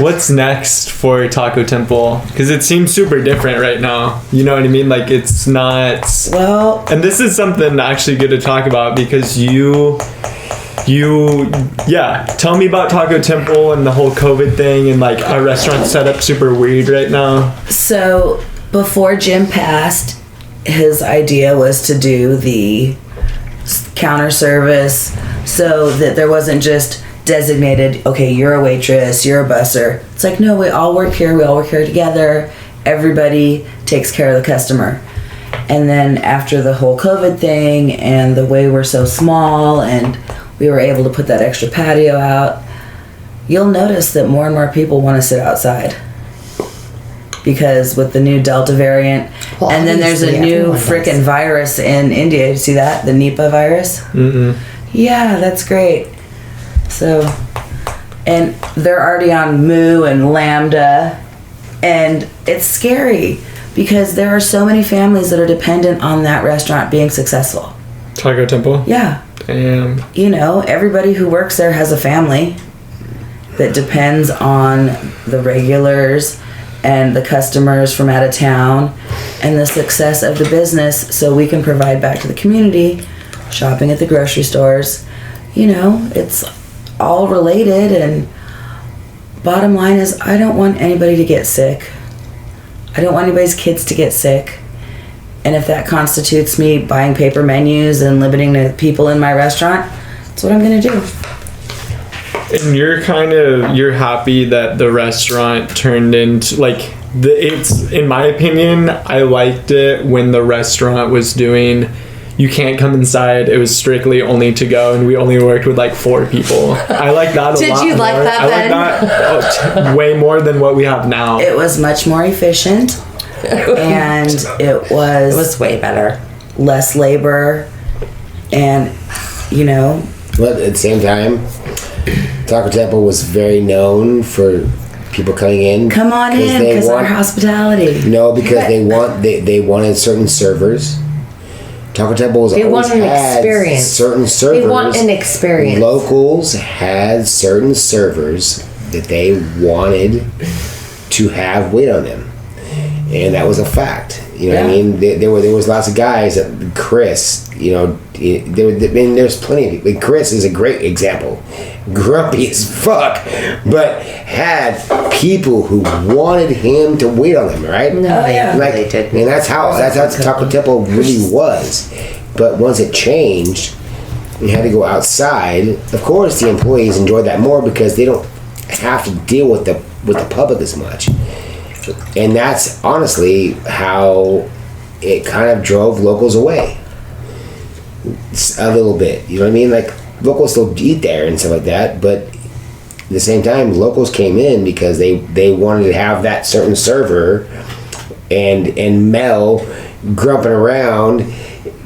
what's next for Taco Temple? Because it seems super different right now. You know what I mean? Like, it's not... Well... And this is something actually good to talk about because tell me about Taco Temple and the whole COVID thing and like our restaurant set up super weird right now. So before Jim passed, his idea was to do the counter service so that there wasn't just designated, okay, you're a waitress, you're a busser. It's like, no, we all work here together. Everybody takes care of the customer. And then after the whole COVID thing and the way we're so small and we were able to put that extra patio out, you'll notice that more and more people want to sit outside. Because with the new Delta variant, and then there's a new frickin' virus in India. You see that? The Nipah virus? Mm-mm. Yeah, that's great. So, and they're already on Moo and Lambda, and it's scary because there are so many families that are dependent on that restaurant being successful. Taco Temple? Yeah. Damn. You know, everybody who works there has a family that depends on the regulars and the customers from out of town and the success of the business so we can provide back to the community, shopping at the grocery stores. You know, it's all related, and bottom line is I don't want anybody to get sick. I don't want anybody's kids to get sick. And if that constitutes me buying paper menus and limiting the people in my restaurant, that's what I'm going to do. And you're happy that the restaurant turned into, like, it's, in my opinion, I liked it when the restaurant was doing, you can't come inside, it was strictly only to go, and we only worked with like 4 people. I like that a lot. Did you like more. that, Ben? I like that way more than what we have now. It was much more efficient. And it was way better. Less labor, and you know. But at the same time, Taco Temple was very known for people coming in. Come on in, because our hospitality. No, because they wanted certain servers. Taco Temple was always had certain servers. They want an experience. Locals had certain servers that they wanted to have wait on them. And that was a fact. You know what I mean? There was lots of guys that Chris, you know, there's plenty of people. Chris is a great example. Grumpy as fuck, but had people who wanted him to wait on them, right? No, they did. And that's how Taco Temple really was. But once it changed, you had to go outside. Of course, the employees enjoyed that more because they don't have to deal with the public as much. And that's honestly how it kind of drove locals away. A little bit. You know what I mean? Like, locals still eat there and stuff like that, but at the same time, locals came in because they wanted to have that certain server and Mel grumping around,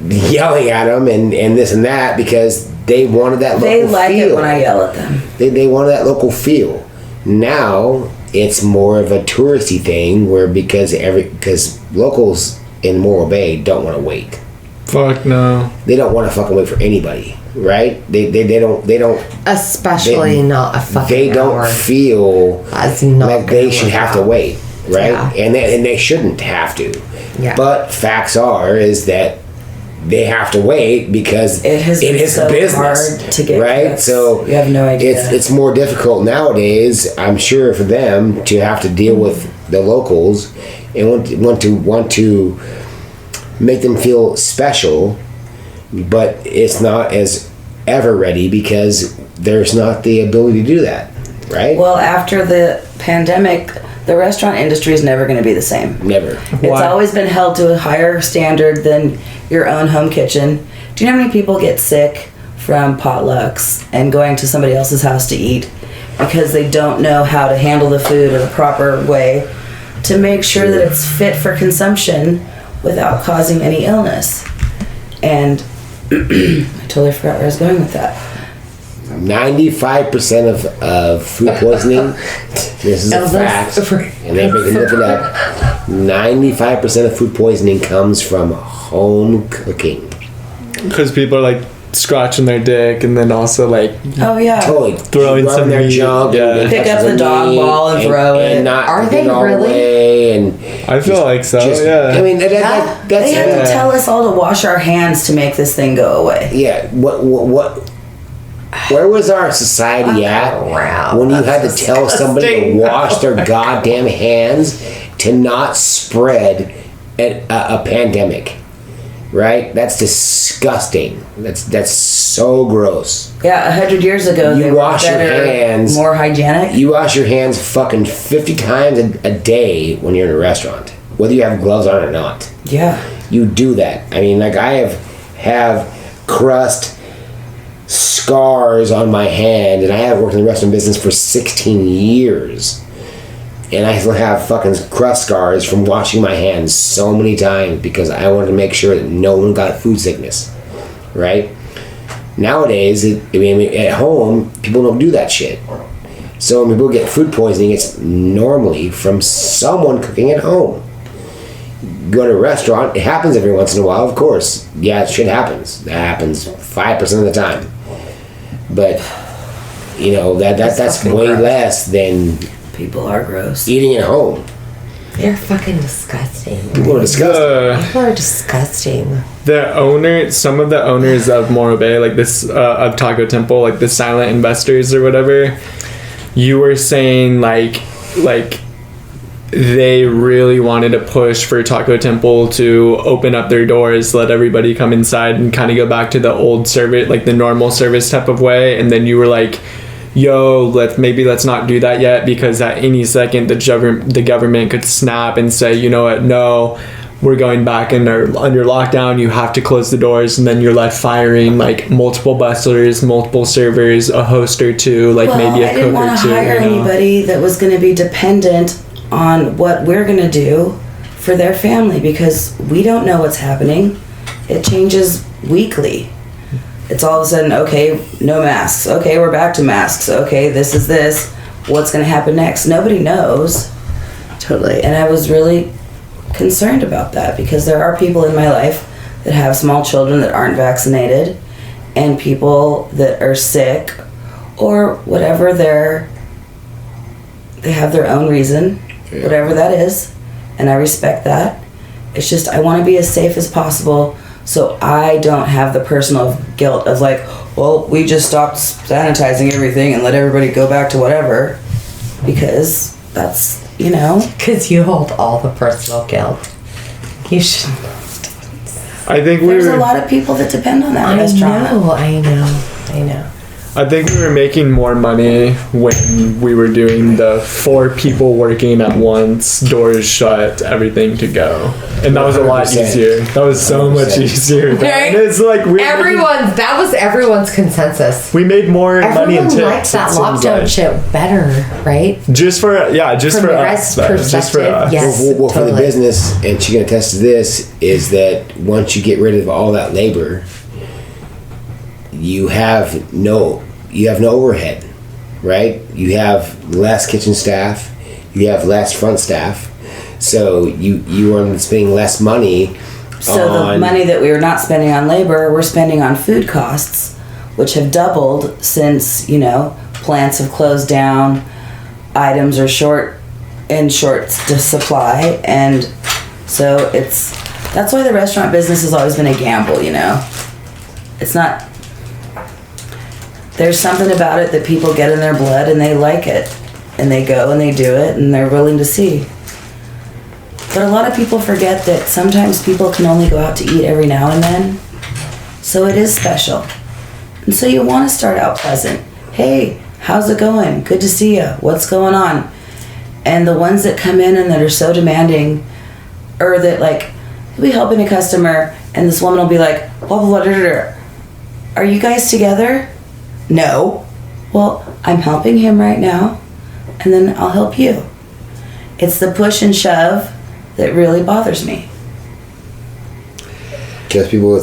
yelling at them and this and that because they wanted that local feel. They like it when I yell at them. They wanted that local feel. Now it's more of a touristy thing where because locals in Morro Bay don't want to wait. Fuck no. They don't want to fucking wait for anybody, right? They don't. Especially not a fucking They don't hour. Feel like they should have to wait, right? Yeah. And they shouldn't have to. Yeah. But facts is that they have to wait because it is so business, hard to get right? cooks. So you have no idea. It's more difficult nowadays, I'm sure, for them to have to deal with the locals and want to make them feel special, but it's not as ever ready because there's not the ability to do that, right? Well, after the pandemic, the restaurant industry is never going to be the same. Never. It's always been held to a higher standard than your own home kitchen. Do you know how many people get sick from potlucks and going to somebody else's house to eat because they don't know how to handle the food in a proper way to make sure that it's fit for consumption without causing any illness? And I totally forgot where I was going with that. 95% of food poisoning, this is a fact, and everybody can look it up, 95% of food poisoning comes from home cooking. Because people are like, scratching their dick, and then also like Oh yeah. Totally Throwing rubbing some their meat, junk, yeah. and Pick up touching the dog meat ball and throw it. and not Are get they it all really? away, and I feel like so. just, Yeah. I mean, that's They had Yeah. to tell us all to wash our hands to make this thing go away. yeah. What? Where was our society at Wow, when you had that's to tell somebody to disgusting. wash their goddamn hands to not spread a pandemic? Right? That's disgusting. That's so gross. Yeah, 100 years ago, You they were wash your better, hands. more hygienic. You wash your hands fucking 50 times a day when you're in a restaurant, whether you have gloves on or not. Yeah. You do that. I mean, like I have crust scars on my hand, and I have worked in the restaurant business for 16 years. And I still have fucking crust scars from washing my hands so many times because I wanted to make sure that no one got food sickness, right? Nowadays, at home, people don't do that shit. So when people get food poisoning, it's normally from someone cooking at home. Go to a restaurant, it happens every once in a while, of course. Yeah, shit happens. That happens 5% of the time. But, you know, that's fucking way gross. less than People are gross. eating at home. They're fucking disgusting. People are disgusting. People are disgusting. Some of the owners of Morro Bay, like this, of Taco Temple, like the silent investors or whatever, you were saying like they really wanted to push for Taco Temple to open up their doors, let everybody come inside and kind of go back to the old service, like the normal service type of way. And then you were like, yo, let's not do that yet, because at any second the government could snap and say, you know what, no, we're going back under lockdown, you have to close the doors, and then you're left firing like multiple bustlers, multiple servers, a host or two, like maybe a I cook didn't want or to two. hire you know? anybody that was going to be dependent on what we're going to do for their family, because we don't know what's happening. It changes weekly. It's all of a sudden, okay, no masks. Okay, we're back to masks. Okay, this is this. What's going to happen next? Nobody knows. Totally. And I was really concerned about that, because there are people in my life that have small children that aren't vaccinated, and people that are sick or whatever they have their own reason, whatever that is, and I respect that. It's just I want to be as safe as possible, so I don't have the personal guilt of like, well, we just stopped sanitizing everything and let everybody go back to whatever, because that's, you know. Because you hold all the personal guilt. You should. I think There's a lot of people that depend on that restaurant. I know. I think we were making more money when we were doing the 4 people working at once, doors shut, everything to go, and that was a lot 100%. easier. That was so much 100%. easier. Right? And it's like That was everyone's consensus. we made more money in Everyone tips. likes that it seems lockdown like. shit better, right? Just for From us. your guys' though. Just for perspective, us. yes. Well, for the totally. business, and she can attest to this, is that once you get rid of all that labor, you have no overhead, right? You have less kitchen staff, you have less front staff, so you are spending less money. So the money that we were not spending on labor, we're spending on food costs, which have doubled since, you know, plants have closed down, items are short supply, and so that's why the restaurant business has always been a gamble, you know. It's not. There's something about it that people get in their blood and they like it, and they go and they do it and they're willing to see. But a lot of people forget that sometimes people can only go out to eat every now and then. So it is special. And so you want to start out pleasant. Hey, how's it going? Good to see you. What's going on? And the ones that come in and that are so demanding, or that like, you'll be helping a customer and this woman will be like, blah, blah, blah, da, da, da. Are you guys together? No. Well, I'm helping him right now, and then I'll help you. It's the push and shove that really bothers me. Because people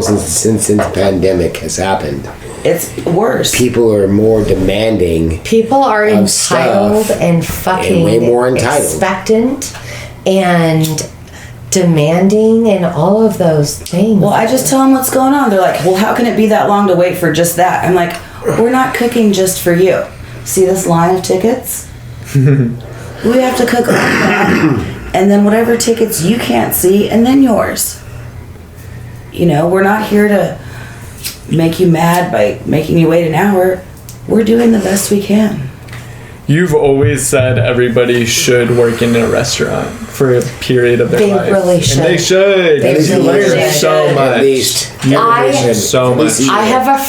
since the pandemic has happened, It's worse. people are more demanding. People are Of entitled stuff and fucking and way more entitled. expectant, and demanding and all of those things. Well, I just tell them what's going on. They're like, well, how can it be that long to wait for just that? I'm like, we're not cooking just for you. See this line of tickets? We have to cook all that. And then whatever tickets you can't see, and then yours. You know, we're not here to make you mad by making you wait an hour. We're doing the best we can. You've always said everybody should work in a restaurant for a period of their They life. really should. And they should. They You really learn should. so much. At least. You I- learn so much. I have a